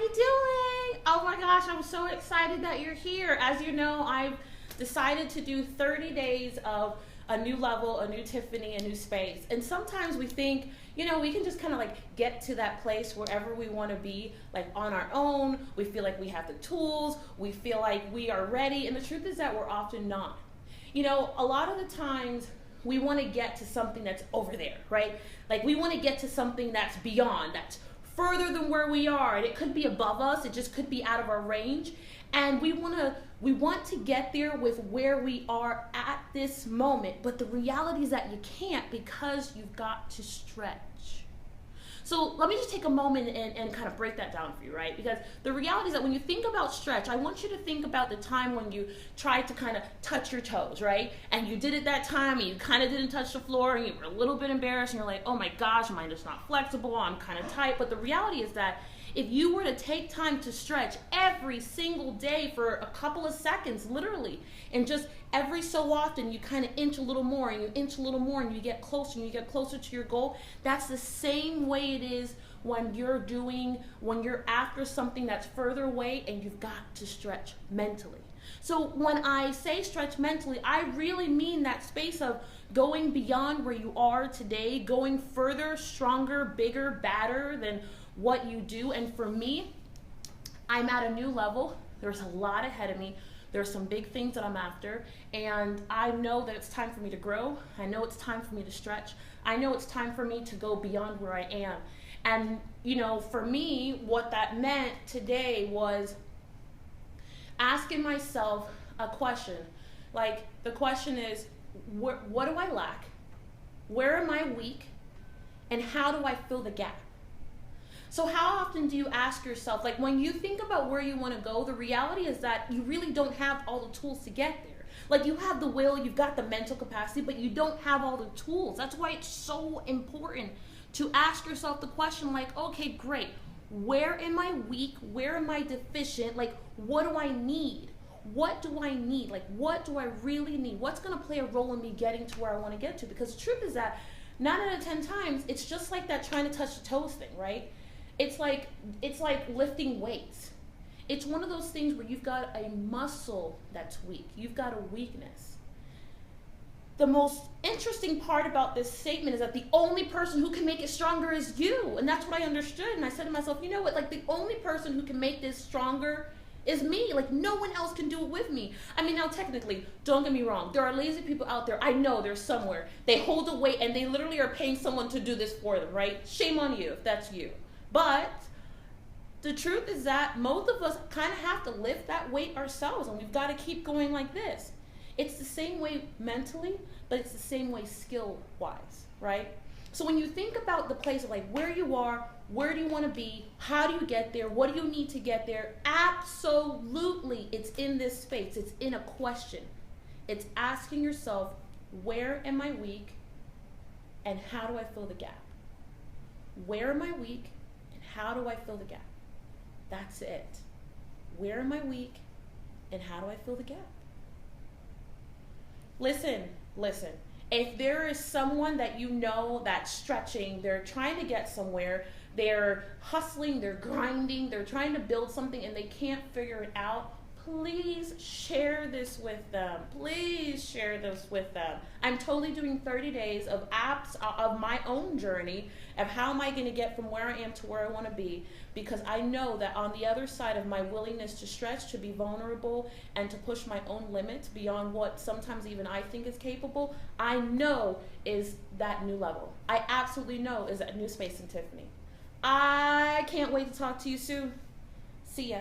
you doing? Oh my gosh, I'm so excited that you're here. As you know, I've decided to do 30 days of a new level, a new Tiffany, a new space. And sometimes we think, we can just kind of like get to that place wherever we want to be, like on our own. We feel like we have the tools, we feel like we are ready. And the truth is that we're often not. A lot of the times we want to get to something that's over there, right? Like we want to get to something that's beyond, that's further than where we are, and it could be above us, it just could be out of our range. And we want to get there with where we are at this moment, but the reality is that you can't, because you've got to stretch. So let me just take a moment and kind of break that down for you, right? Because the reality is that when you think about stretch, I want you to think about the time when you tried to kind of touch your toes, right? And you did it that time and you kind of didn't touch the floor and you were a little bit embarrassed and you're like, oh my gosh, mine is not flexible, I'm kind of tight. But the reality is that if you were to take time to stretch every single day for a couple of seconds, literally, and just every so often you kind of inch a little more and you inch a little more and you get closer and you get closer to your goal, that's the same way it is when you're after something that's further away and you've got to stretch mentally. So when I say stretch mentally, I really mean that space of going beyond where you are today, going further, stronger, bigger, badder than what you do. And for me, I'm at a new level. There's a lot ahead of me. There's some big things that I'm after, and I know that it's time for me to grow. I know it's time for me to stretch. I know it's time for me to go beyond where I am. And for me, what that meant today was asking myself a question. Like, the question is, what do I lack? Where am I weak? And how do I fill the gap? So how often do you ask yourself, like when you think about where you want to go, the reality is that you really don't have all the tools to get there. Like you have the will, you've got the mental capacity, but you don't have all the tools. That's why it's so important to ask yourself the question like, okay, great. Where am I weak? Where am I deficient? Like, what do I need? What do I need? Like, what do I really need? What's going to play a role in me getting to where I want to get to? Because the truth is that 9 out of 10 times, it's just like that trying to touch the toes thing, right? It's like lifting weights. It's one of those things where you've got a muscle that's weak. You've got a weakness. The most interesting part about this statement is that the only person who can make it stronger is you. And that's what I understood. And I said to myself, you know what? Like the only person who can make this stronger is me. Like no one else can do it with me. I mean, now technically, don't get me wrong. There are lazy people out there. I know there's somewhere. They hold a weight and they literally are paying someone to do this for them, right? Shame on you if that's you. But the truth is that most of us kind of have to lift that weight ourselves, and we've got to keep going like this. It's the same way mentally, but it's the same way skill-wise, right? So when you think about the place of like where you are, where do you want to be, how do you get there, what do you need to get there, absolutely it's in this space. It's in a question. It's asking yourself, where am I weak, and how do I fill the gap? Where am I weak? How do I fill the gap? That's it. Where am I weak? And how do I fill the gap? Listen. If there is someone that you know that's stretching, they're trying to get somewhere, they're hustling, they're grinding, they're trying to build something and they can't figure it out, please share this with them. Please share this with them. I'm totally doing 30 days of apps of my own journey of how am I going to get from where I am to where I want to be, because I know that on the other side of my willingness to stretch, to be vulnerable, and to push my own limits beyond what sometimes even I think is capable, I know is that new level. I absolutely know is that new space in Tiffany. I can't wait to talk to you soon. See ya.